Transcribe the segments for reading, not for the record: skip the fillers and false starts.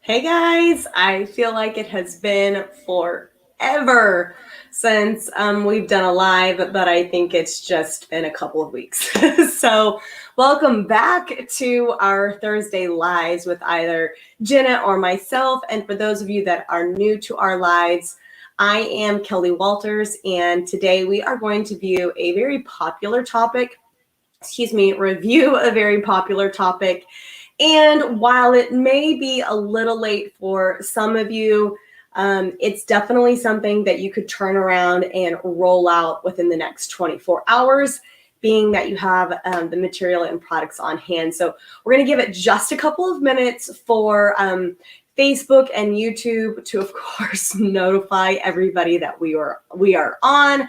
Hey guys, I feel like it has been forever since we've done a live, but I think it's just been a couple of weeks. So, welcome back to our Thursday lives with either Jenna or myself. And for those of you that are new to our lives, I am Kelly Walters, and today we are going to view a very popular topic. Review a very popular topic. And while it may be a little late for some of you, it's definitely something that you could turn around and roll out within the next 24 hours, being that you have the material and products on hand. So we're going to give it just a couple of minutes for Facebook and YouTube to, of course, notify everybody that we are on.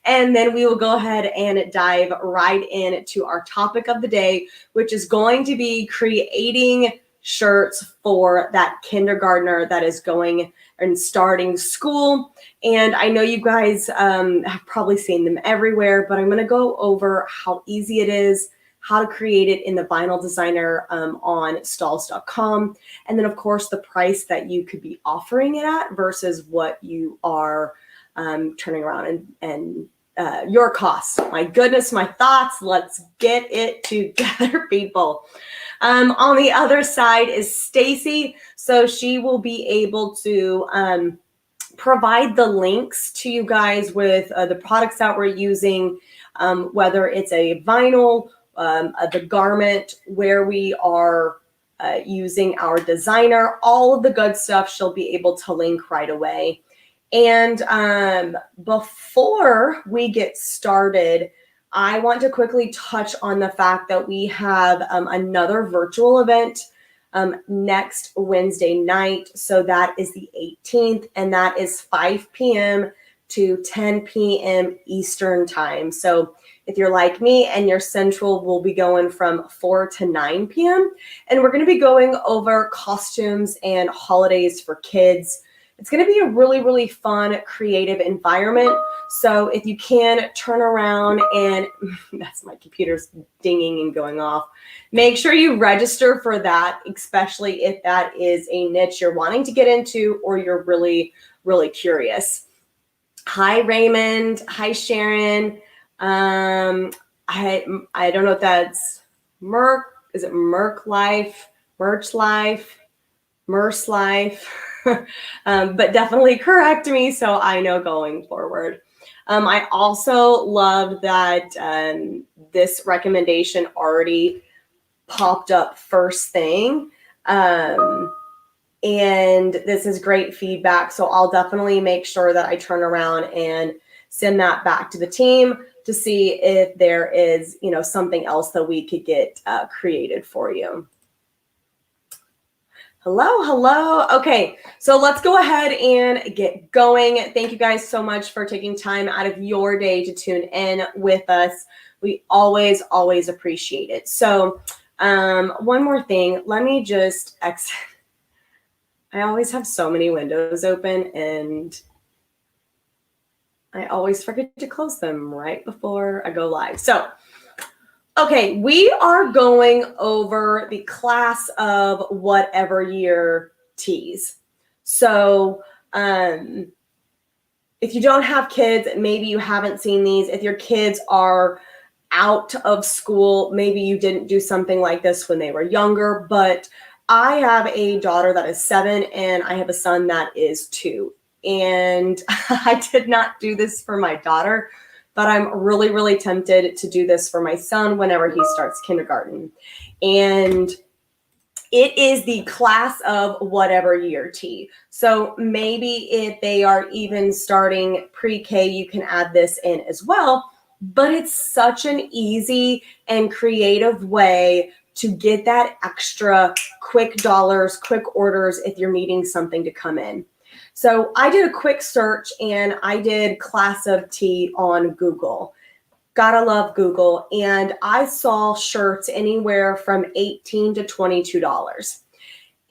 And then we will go ahead and dive right into our topic of the day, which is going to be creating shirts for that kindergartner that is going and starting school. And I know you guys have probably seen them everywhere, but I'm going to go over how easy it is, how to create it in the Vinyl Designer on stalls.com. And then, of course, the price that you could be offering it at versus what you are turning around and your costs. My goodness, my thoughts. Let's get it together, people. On the other side is Stacy. So she will be able to provide the links to you guys with the products that we're using, whether it's a vinyl, the garment, where we are using our designer, all of the good stuff she'll be able to link right away. And before we get started, I want to quickly touch on the fact that we have another virtual event next Wednesday night. So that is the 18th, and that is 5 p.m. to 10 p.m. Eastern time. So if you're like me and you're central, we'll be going from 4 to 9 p.m. And we're going to be going over costumes and holidays for kids. It's going to be a really, really fun, creative environment. So if you can turn around and that's my computer's dinging and going off. Make sure you register for that, especially if that is a niche you're wanting to get into or you're really, really curious. Hi, Raymond. Hi, Sharon. I don't know if that's Merc. Is it Merc Life? Merch Life? Merce Life? But definitely correct me so I know going forward. I also love that this recommendation already popped up first thing. And this is great feedback. So I'll definitely make sure that I turn around and send that back to the team to see if there is, something else that we could get created for you. Hello. Okay, so let's go ahead and get going. Thank you guys so much for taking time out of your day to tune in with us. We always appreciate it. So one more thing, let me just exit. I always have so many windows open and I always forget to close them right before I go live. So okay, we are going over the class of whatever year tees. So if you don't have kids, maybe you haven't seen these. If your kids are out of school, maybe you didn't do something like this when they were younger. But I have a daughter that is 7 and I have a son that is 2. And I did not do this for my daughter, but I'm really, really tempted to do this for my son whenever he starts kindergarten. And it is the class of whatever year tee. So maybe if they are even starting pre-K, you can add this in as well. But it's such an easy and creative way to get that extra quick dollars, quick orders if you're needing something to come in. So I did a quick search and I did class of tee on Google. Gotta love Google. And I saw shirts anywhere from $18 to $22.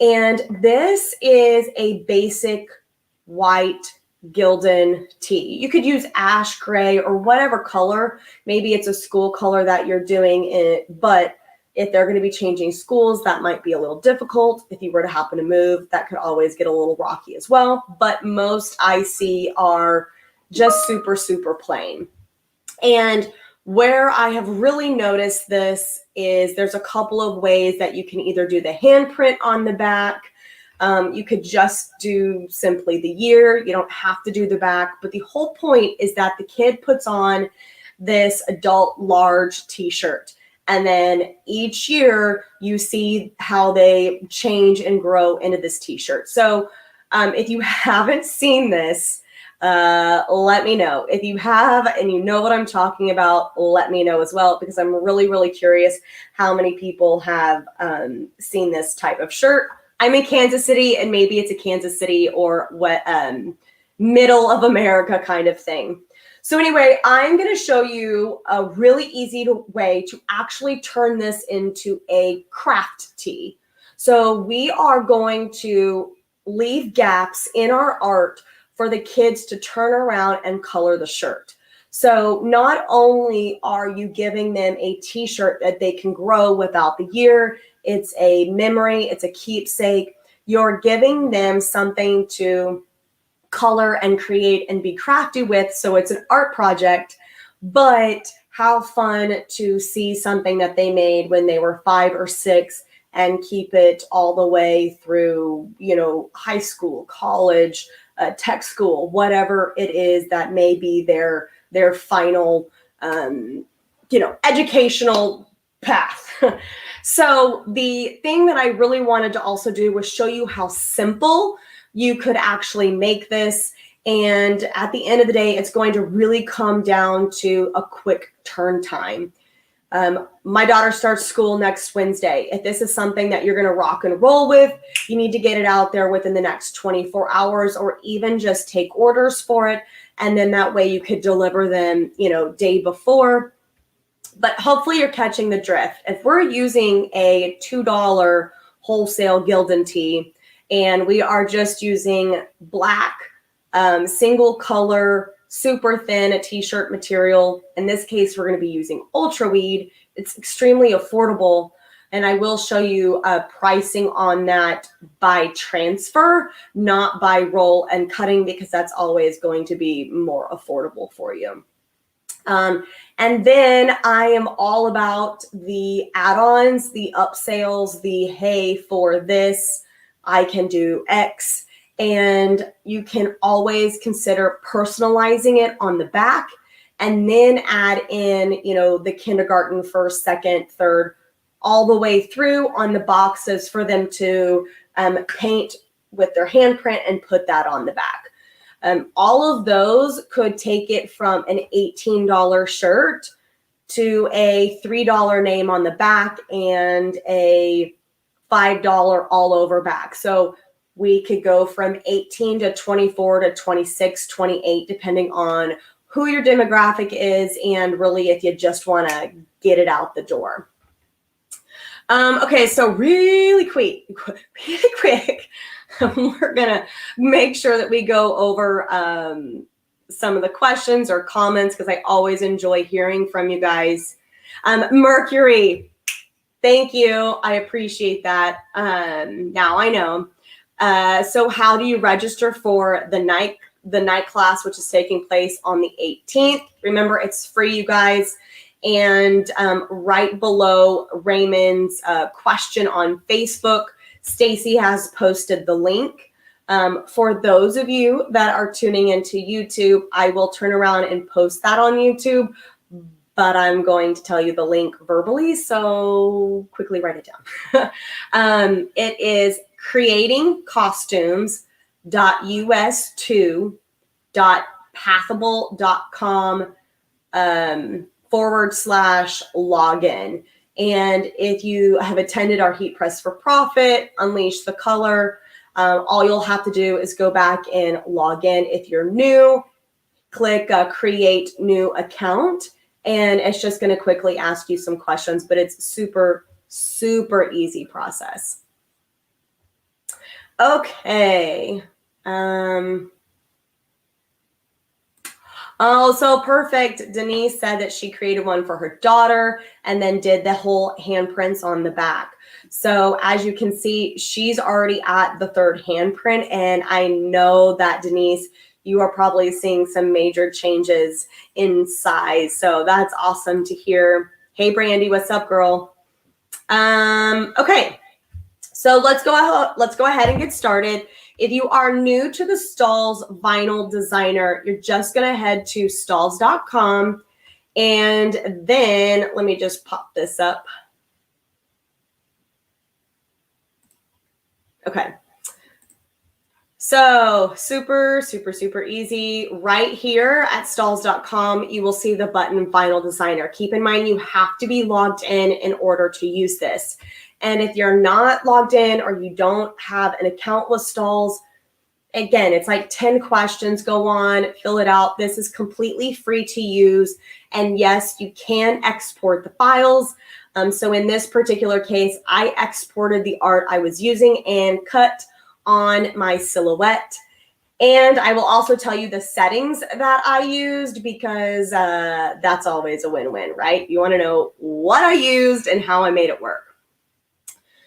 And this is a basic white Gildan tee. You could use ash gray or whatever color. Maybe it's a school color that you're doing it, but If they're going to be changing schools, that might be a little difficult. If you were to happen to move, that could always get a little rocky as well. But most I see are just super, super plain. And where I have really noticed this is there's a couple of ways that you can either do the handprint on the back. You could just do simply the year. You don't have to do the back. But the whole point is that the kid puts on this adult large t-shirt. And then each year you see how they change and grow into this t-shirt. So if you haven't seen this, let me know. If you have and you know what I'm talking about, let me know as well, because I'm really, really curious how many people have seen this type of shirt. I'm in Kansas City, and maybe it's a Kansas City or what middle of America kind of thing. So anyway, I'm going to show you a really easy way to actually turn this into a craft tee. So we are going to leave gaps in our art for the kids to turn around and color the shirt. So not only are you giving them a t-shirt that they can grow without the year, it's a memory, it's a keepsake, you're giving them something to color and create and be crafty with. So it's an art project, but how fun to see something that they made when they were 5 or 6 and keep it all the way through, high school, college, tech school, whatever it is that may be their final, educational path. So the thing that I really wanted to also do was show you how simple you could actually make this. And at the end of the day, it's going to really come down to a quick turn time. My daughter starts school next Wednesday. If this is something that you're going to rock and roll with, you need to get it out there within the next 24 hours, or even just take orders for it. And then that way you could deliver them, day before. But hopefully you're catching the drift. If we're using a $2 wholesale Gildan tee, and we are just using black, single color, super thin t-shirt material. In this case, we're going to be using Ultra Weed. It's extremely affordable. And I will show you pricing on that by transfer, not by roll and cutting, because that's always going to be more affordable for you. And then I am all about the add-ons, the upsales, the hey, for this, I can do X. And you can always consider personalizing it on the back, and then add in, the kindergarten, first, second, third, all the way through on the boxes for them to paint with their handprint and put that on the back. All of those could take it from an $18 shirt to a $3 name on the back and a $5 all over back. So we could go from 18 to 24 to 26, 28, depending on who your demographic is, and really if you just want to get it out the door. Okay, so really quick, we're going to make sure that we go over some of the questions or comments, because I always enjoy hearing from you guys. Mercury, thank you. I appreciate that. Now I know. So how do you register for the night class, which is taking place on the 18th? Remember, it's free, you guys. And right below Raymond's question on Facebook, Stacy has posted the link. For those of you that are tuning into YouTube, I will turn around and post that on YouTube, but I'm going to tell you the link verbally, so quickly write it down. It is creatingcostumes.us2.pathable.com /login. And if you have attended our Heat Press for Profit, Unleash the Color, all you'll have to do is go back and log in. If you're new, click create new account, and it's just going to quickly ask you some questions, but it's super, super easy process. Okay. Oh, so perfect. Denise said that she created one for her daughter and then did the whole handprints on the back. So as you can see, she's already at the third handprint. And I know that, Denise, you are probably seeing some major changes in size. So that's awesome to hear. Hey, Brandy, what's up, girl? Okay. So let's go ahead and get started. If you are new to the Stalls Vinyl Designer, you're just going to head to stalls.com, and then let me just pop this up. Okay. So super easy. Right here at stalls.com, you will see the button Vinyl Designer. Keep in mind, you have to be logged in order to use this. And if you're not logged in or you don't have an account with Stalls, again, it's like 10 questions. Go on, fill it out. This is completely free to use. And yes, you can export the files. So in this particular case, I exported the art I was using and cut on my silhouette. And I will also tell you the settings that I used, because that's always a win-win, right? You want to know what I used and how I made it work.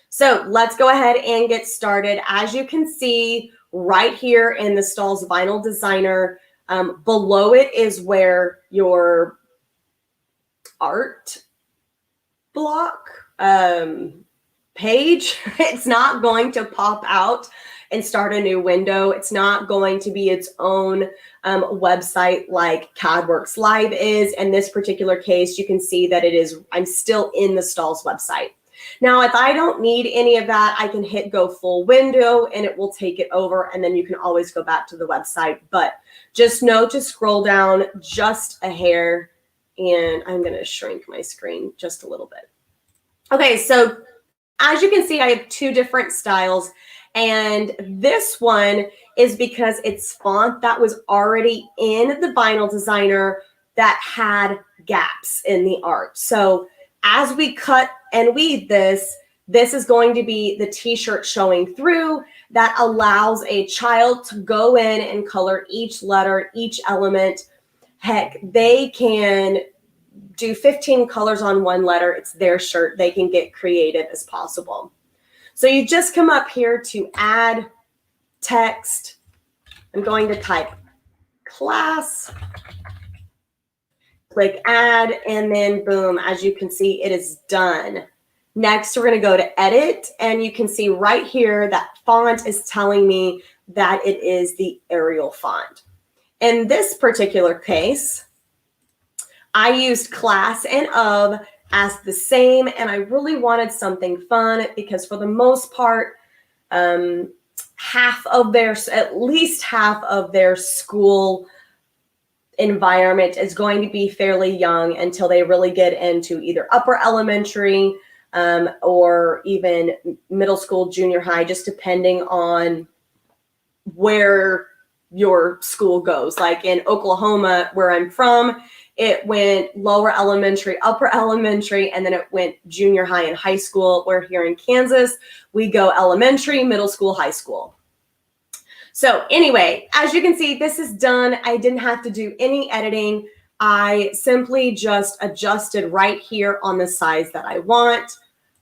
So let's go ahead and get started. As you can see right here in the Stalls Vinyl Designer, below it is where your art block page, it's not going to pop out and start a new window. It's not going to be its own website like CADWorks Live is. In this particular case, you can see that I'm still in the Stalls website. Now, if I don't need any of that, I can hit go full window and it will take it over, and then you can always go back to the website. But just know to scroll down just a hair, and I'm going to shrink my screen just a little bit. Okay, so as you can see, I have two different styles, and this one is because it's font that was already in the Vinyl Designer that had gaps in the art. So as we cut and weed this is going to be the t-shirt showing through that allows a child to go in and color each letter, each element. Heck, they can do 15 colors on one letter. It's their shirt. They can get creative as possible. So you just come up here to add text. I'm going to type class. Click add, and then boom, as you can see, it is done. Next, we're going to go to edit, and you can see right here that font is telling me that it is the Arial font. In this particular case, I used class and of as the same, and I really wanted something fun because for the most part, at least half of their school environment is going to be fairly young until they really get into either upper elementary or even middle school, junior high, just depending on where your school goes. Like in Oklahoma, where I'm from, it went lower elementary, upper elementary, and then it went junior high and high school. Where here in Kansas, we go elementary, middle school, high school. So anyway, as you can see, this is done. I didn't have to do any editing. I simply just adjusted right here on the size that I want.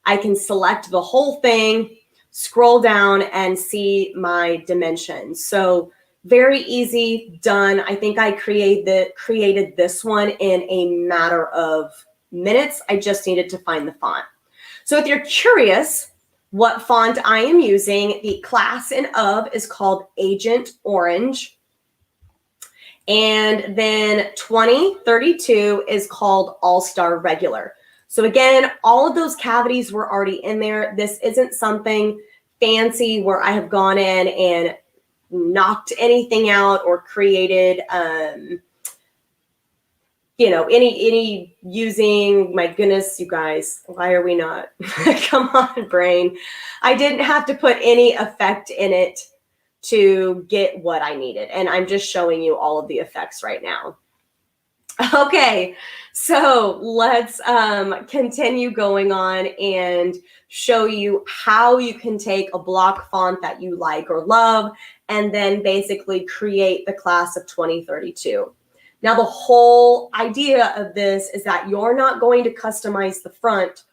I can select the whole thing, scroll down, and see my dimensions. So very easy, done. I think I created this one in a matter of minutes. I just needed to find the font. So if you're curious what font I am using, the class and of is called Agent Orange. And then 2032 is called All-Star Regular. So again, all of those cavities were already in there. This isn't something fancy where I have gone in and knocked anything out or created any using, my goodness, you guys, why are we not? Come on, brain. I didn't have to put any effect in it to get what I needed. And I'm just showing you all of the effects right now. Okay, so let's continue going on and show you how you can take a block font that you like or love and then basically create the class of 2032. Now, the whole idea of this is that you're not going to customize the front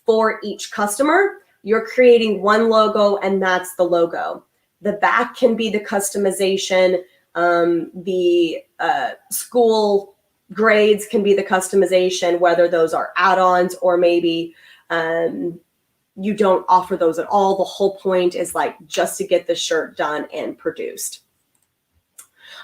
for each customer. You're creating one logo, and that's the logo. The back can be the customization. The school grades can be the customization, whether those are add-ons or maybe you don't offer those at all. The whole point is like just to get the shirt done and produced.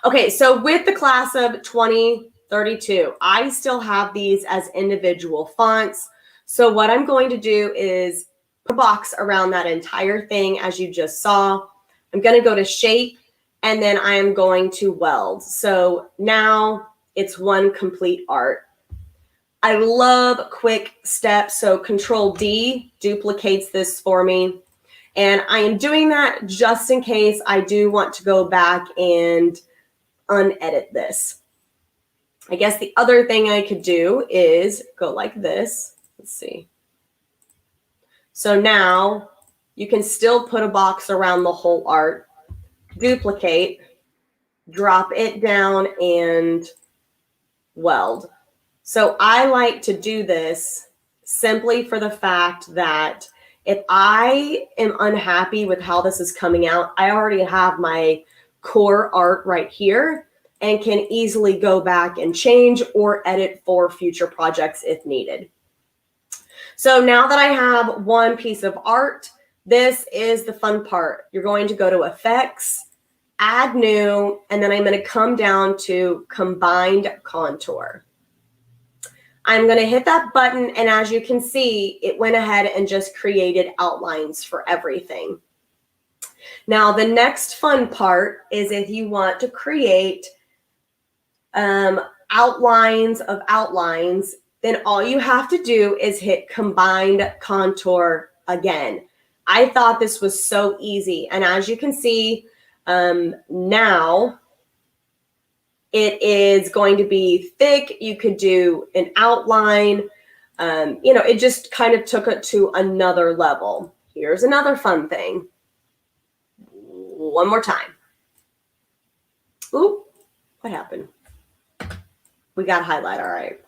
Okay, so with the class of 2032, I still have these as individual fonts. So what I'm going to do is put a box around that entire thing, as you just saw. I'm going to go to shape, and then I am going to weld. So now it's one complete art. I love quick steps. So Control D duplicates this for me. And I am doing that just in case I do want to go back and unedit this. I guess the other thing I could do is go like this. Let's see. So now you can still put a box around the whole art, duplicate, drop it down, and weld. So I like to do this simply for the fact that if I am unhappy with how this is coming out, I already have my core art right here and can easily go back and change or edit for future projects if needed. So now that I have one piece of art, this is the fun part. You're going to go to Effects, Add New, and then I'm going to come down to Combined Contour. I'm going to hit that button, and as you can see, it went ahead and just created outlines for everything. Now, the next fun part is if you want to create outlines of outlines, then all you have to do is hit Combined Contour again. I thought this was so easy, and as you can see, now it is going to be thick. You could do an outline. It just kind of took it to another level. Here's another fun thing. One more time. Ooh, what happened? We got to highlight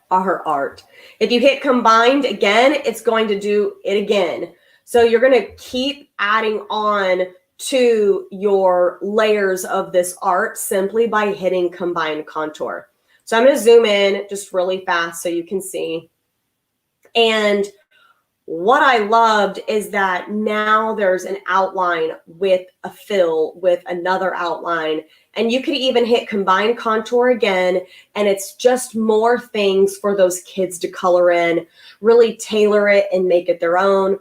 our art. If you hit combined again, it's going to do it again. So you're going to keep adding on to your layers of this art simply by hitting combine contour. So I'm going to zoom in just really fast so you can see. And what I loved is that now there's an outline with a fill with another outline, and you could even hit combine contour again, and it's just more things for those kids to color in, really tailor it and make it their own.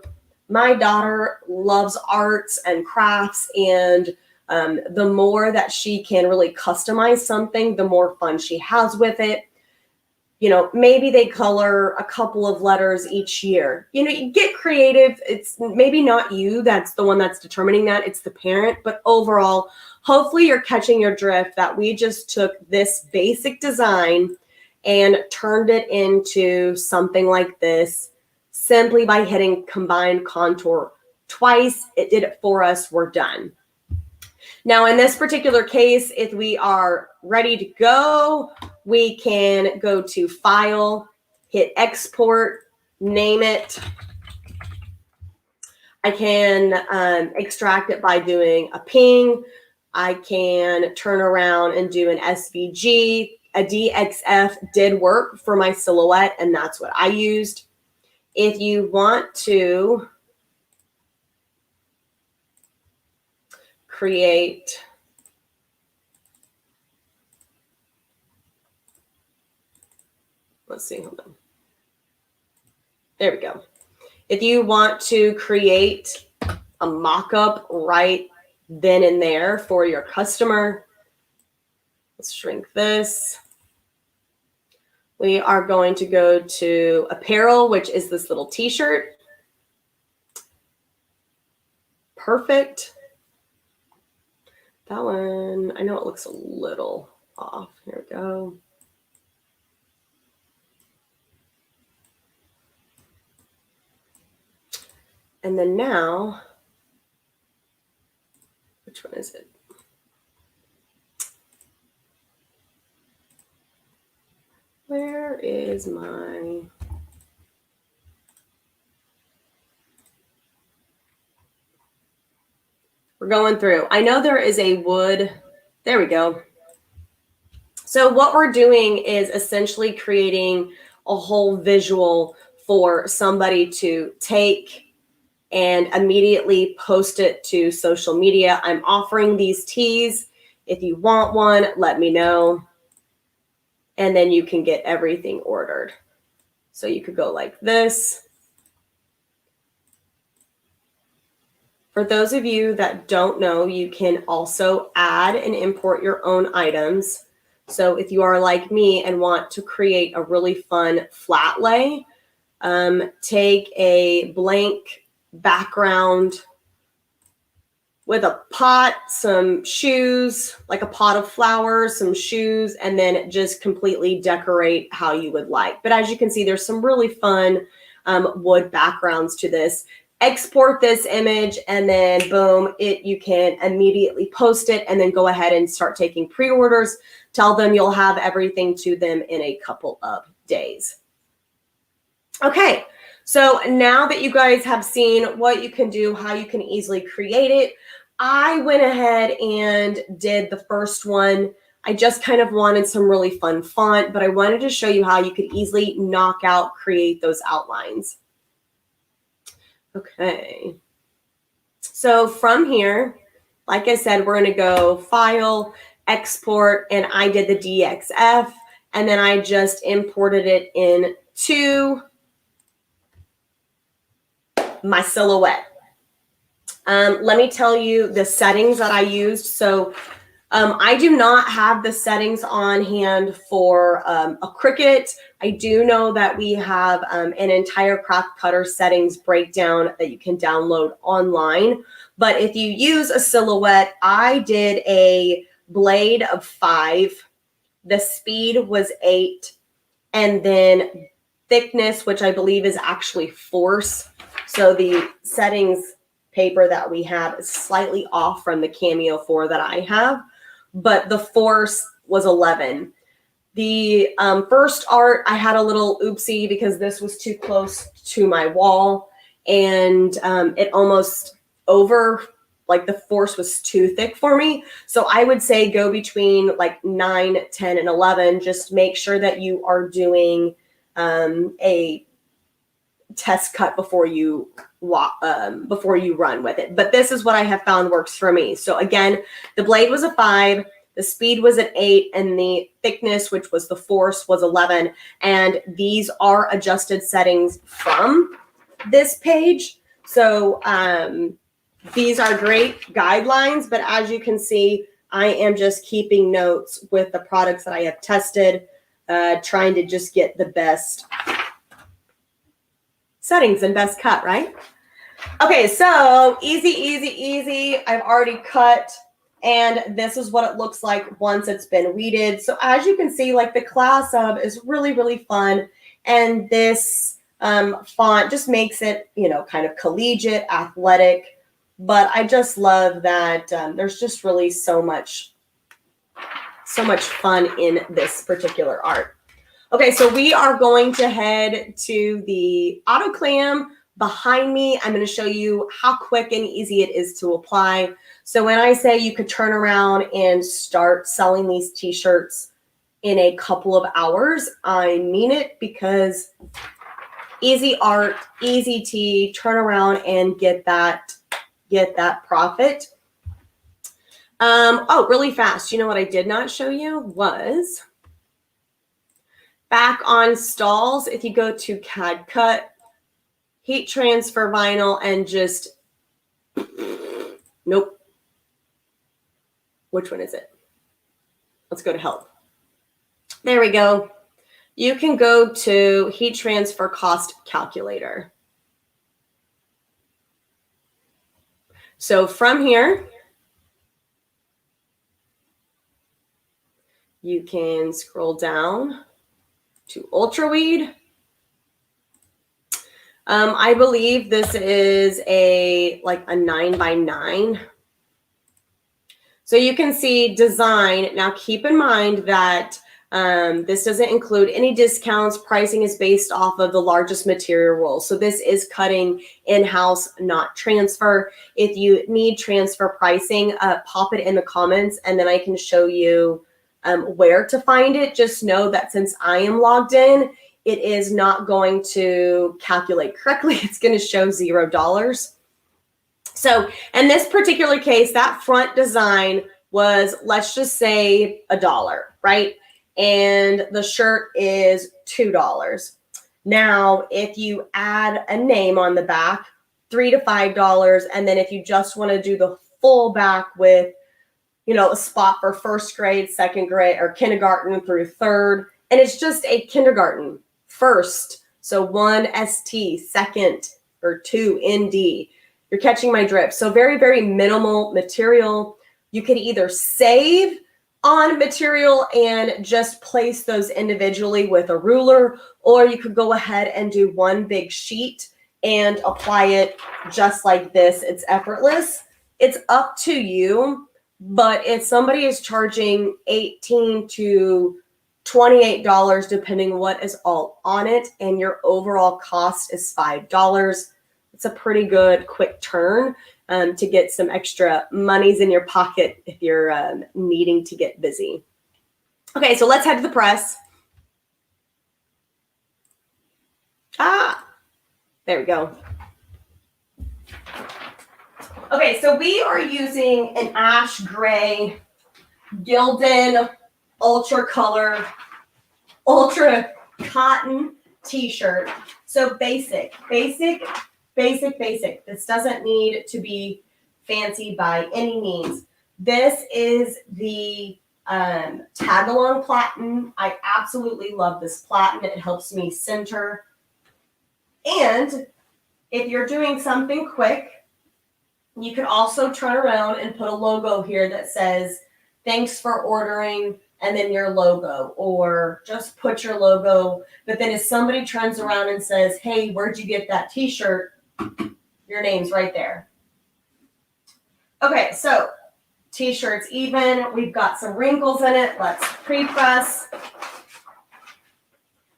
My daughter loves arts and crafts, and the more that she can really customize something, the more fun she has with it. Maybe they color a couple of letters each year. You get creative. It's maybe not you that's the one that's determining that. It's the parent. But overall, hopefully you're catching your drift that we just took this basic design and turned it into something like this simply by hitting combine contour twice. It did it for us. We're done. Now, in this particular case, if we are ready to go, we can go to File, hit Export, name it. I can extract it by doing a ping. I can turn around and do an SVG. A DXF did work for my silhouette, and that's what I used. If you want to create let's see, hold on. There we go. If you want to create a mock-up right then and there for your customer, let's shrink this. We are going to go to apparel, which is this little t-shirt. Perfect. That one, I know it looks a little off. Here we go. And then now, which one is it? Where is my... We're going through. I know there is a wood. There we go. So what we're doing is essentially creating a whole visual for somebody to take and immediately post it to social media. I'm offering these teas. If you want one, let me know. And then you can get everything ordered. So you could go like this. For those of you that don't know, you can also add and import your own items. So if you are like me and want to create a really fun flat lay, take a blank background with a pot, some shoes, like a pot of flowers, some shoes, and then just completely decorate how you would like. But as you can see, there's some really fun wood backgrounds to this. Export this image and then boom, you can immediately post it and then go ahead and start taking pre-orders. Tell them you'll have everything to them in a couple of days. Okay, so now that you guys have seen what you can do, how you can easily create it, I went ahead and did the first one. I just kind of wanted some really fun font, but I wanted to show you how you could easily knock out, create those outlines. Okay, so from here, like I said, we're going to go File, Export, and I did the DXF, and then I just imported it into my silhouette. Let me tell you the settings that I used. So I do not have the settings on hand for a Cricut. I do know that we have an entire craft cutter settings breakdown that you can download online. But if you use a silhouette, I did a blade of 5. The speed was 8. And then thickness, which I believe is actually force. So the settings paper that we have is slightly off from the Cameo 4 that I have. But the force was 11. The first art, I had a little oopsie because this was too close to my wall and it almost like the force was too thick for me. So I would say go between like 9, 10, and 11. Just make sure that you are doing a test cut before you run with it. But this is what I have found works for me. So again, the blade was a 5, the speed was an 8, and the thickness, which was the force, was 11. And these are adjusted settings from this page. So these are great guidelines, but as you can see, I am just keeping notes with the products that I have tested, trying to just get the best settings and best cut, right? Okay, so easy. I've already cut, and this is what it looks like once it's been weeded. So as you can see, like the class of is really, really fun. And this font just makes it, kind of collegiate, athletic. But I just love that there's just really so much fun in this particular art. Okay, so we are going to head to the autoclam behind me. I'm going to show you how quick and easy it is to apply. So when I say you could turn around and start selling these t-shirts in a couple of hours, I mean it, because easy art, easy tea, turn around and get that profit. Oh, really fast. You know what I did not show you was back on stalls. If you go to CAD Cut, heat transfer vinyl, and just, nope. Which one is it? Let's go to help. There we go. You can go to heat transfer cost calculator. So from here, you can scroll down to Ultra Weed. I believe this is like a 9x9. So you can see design. Now keep in mind that This doesn't include any discounts. Pricing is based off of the largest material roll. So this is cutting in-house, not transfer. If you need transfer pricing, pop it in the comments and then I can show you where to find it. Just know that since I am logged in, it is not going to calculate correctly. It's going to show $0. So in this particular case, that front design was, let's just say $1, right? And the shirt is $2. Now, if you add a name on the back, $3 to $5, and then if you just want to do the full back with, you know, a spot for first grade, second grade, or kindergarten through third, and it's just a kindergarten first, so 1 ST, second, or 2 ND. You're catching my drift. So very, very minimal material. You can either save on material and just place those individually with a ruler, or you could go ahead and do one big sheet and apply it just like this. It's effortless. It's up to you, but if somebody is charging $18 to $28, depending what is all on it, and your overall cost is $5, it's a pretty good quick turn to get some extra monies in your pocket if you're needing to get busy. Okay, so let's head to the press. There we go. Okay, so we are using an ash gray Gildan ultra color, ultra cotton t-shirt. So basic. This doesn't need to be fancy by any means. This is the tag-along platen. I absolutely love this platen. It helps me center. And if you're doing something quick, you can also turn around and put a logo here that says, thanks for ordering, and then your logo, or just put your logo. But then if somebody turns around and says, hey, where'd you get that t-shirt? Your name's right there. Okay, so t-shirt's even. We've got some wrinkles in it. Let's pre-press.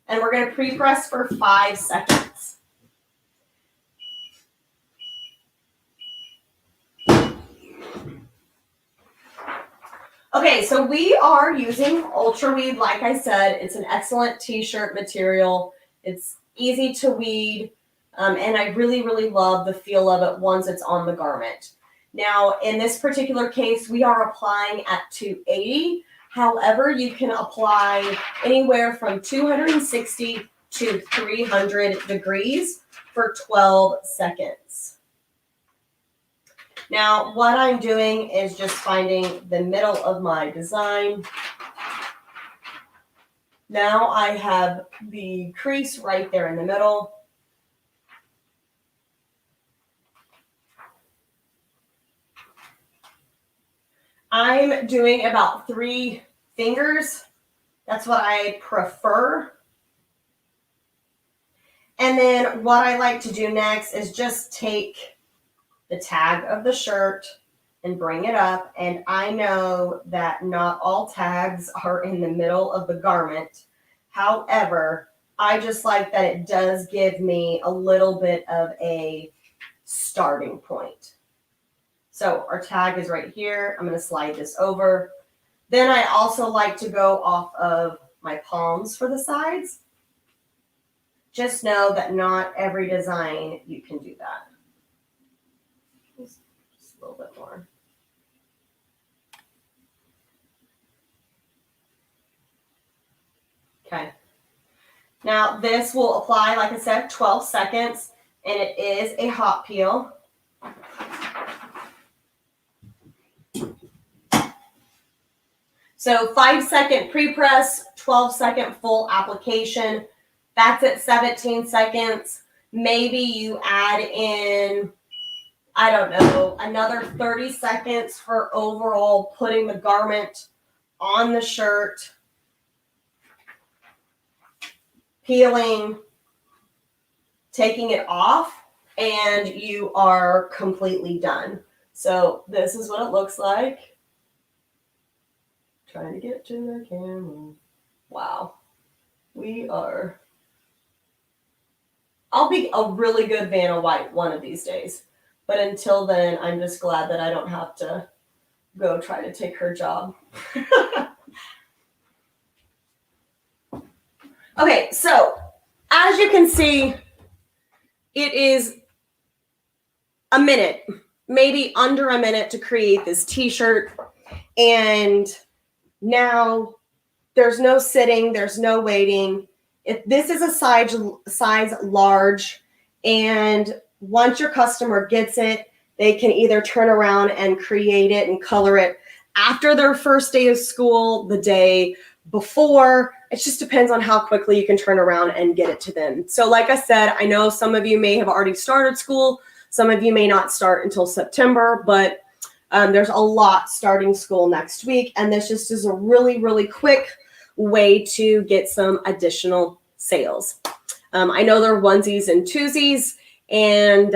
And we're going to pre-press for 5 seconds. Okay, so we are using Ultra Weed. Like I said, it's an excellent t-shirt material. It's easy to weed, and I really, really love the feel of it once it's on the garment. Now, in this particular case, we are applying at 280. However, you can apply anywhere from 260 to 300 degrees for 12 seconds. Now, what I'm doing is just finding the middle of my design. Now I have the crease right there in the middle. I'm doing about 3 fingers. That's what I prefer. And then what I like to do next is just take the tag of the shirt and bring it up. And I know that not all tags are in the middle of the garment. However, I just like that it does give me a little bit of a starting point. So our tag is right here. I'm going to slide this over. Then I also like to go off of my palms for the sides. Just know that not every design you can do that. Just a little bit more. Okay. Now this will apply, like I said, 12 seconds, and it is a hot peel. So 5-second pre-press, 12-second full application. That's at 17 seconds. Maybe you add in, I don't know, another 30 seconds for overall putting the garment on the shirt, peeling, taking it off, and you are completely done. So this is what it looks like. Trying to get to the camera. Wow. I'll be a really good Vanna White one of these days. But until then, I'm just glad that I don't have to go try to take her job. Okay, so as you can see, it is a minute, maybe under a minute to create this t-shirt. And now there's no sitting, there's no waiting. If this is a size large, and once your customer gets it, they can either turn around and create it and color it after their first day of school, the day before. It just depends on how quickly you can turn around and get it to them. So like I said, I know some of you may have already started school. Some of you may not start until September, but there's a lot starting school next week. And this just is a really, really quick way to get some additional sales. I know there are onesies and twosies, and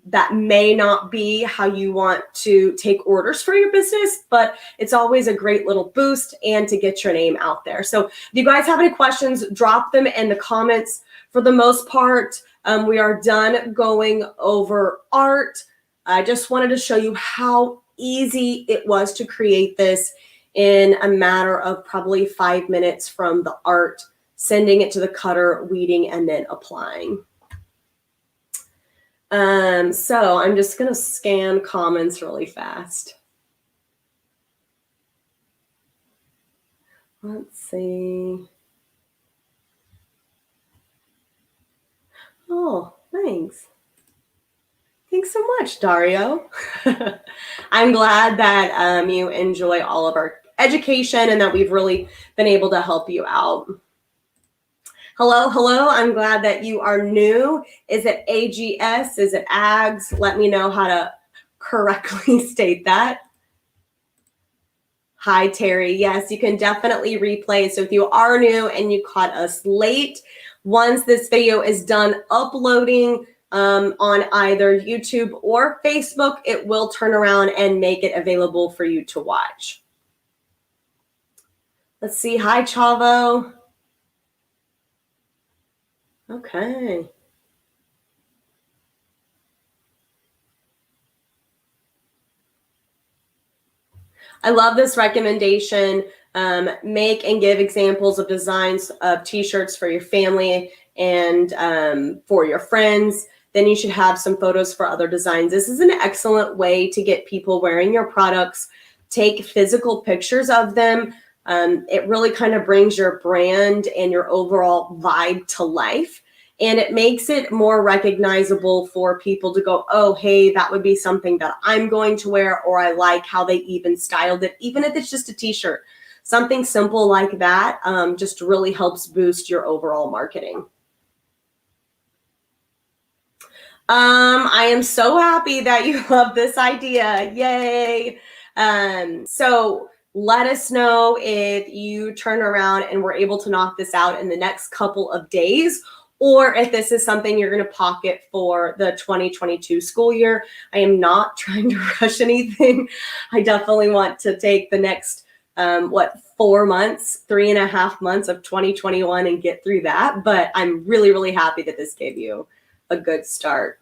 that may not be how you want to take orders for your business, but it's always a great little boost and to get your name out there. So if you guys have any questions, drop them in the comments. For the most part, we are done going over art. I just wanted to show you how easy it was to create this in a matter of probably 5 minutes from the art, sending it to the cutter, weeding, and then applying. So I'm just going to scan comments really fast. Let's see. Oh, thanks. Thanks so much, Dario. I'm glad that you enjoy all of our education and that we've really been able to help you out. Hello, hello. I'm glad that you are new. Is it AGS? Is it AGS? Let me know how to correctly state that. Hi, Terry. Yes, you can definitely replay. So if you are new and you caught us late, once this video is done uploading on either YouTube or Facebook, it will turn around and make it available for you to watch. Let's see. Hi, Chavo. Okay. I love this recommendation. Make and give examples of designs of t-shirts for your family and for your friends. Then you should have some photos for other designs. This is an excellent way to get people wearing your products. Take physical pictures of them. It really kind of brings your brand and your overall vibe to life. And it makes it more recognizable for people to go, oh, hey, that would be something that I'm going to wear, or I like how they even styled it, even if it's just a t-shirt. Something simple like that just really helps boost your overall marketing. I am so happy that you love this idea. Yay. So let us know if you turn around and we're able to knock this out in the next couple of days, or if this is something you're going to pocket for the 2022 school year. I am not trying to rush anything. I definitely want to take the next, 4 months, 3.5 months of 2021 and get through that. But I'm really, really happy that this gave you a good start.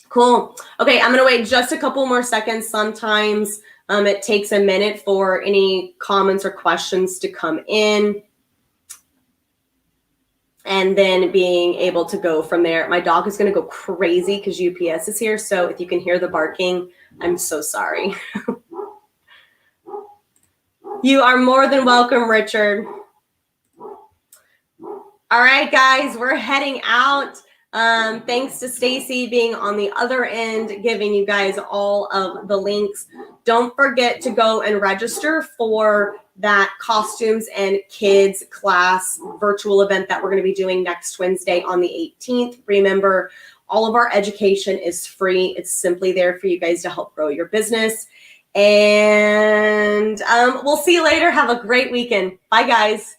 Cool. Okay, I'm going to wait just a couple more seconds. Sometimes it takes a minute for any comments or questions to come in, and then being able to go from there. My dog is going to go crazy because UPS is here. So if you can hear the barking, I'm so sorry. You are more than welcome, Richard. All right, guys, we're heading out. Thanks to Stacy being on the other end, giving you guys all of the links. Don't forget to go and register for that costumes and kids class virtual event that we're going to be doing next Wednesday on the 18th. Remember, all of our education is free. It's simply there for you guys to help grow your business. And we'll see you later. Have a great weekend. Bye, guys.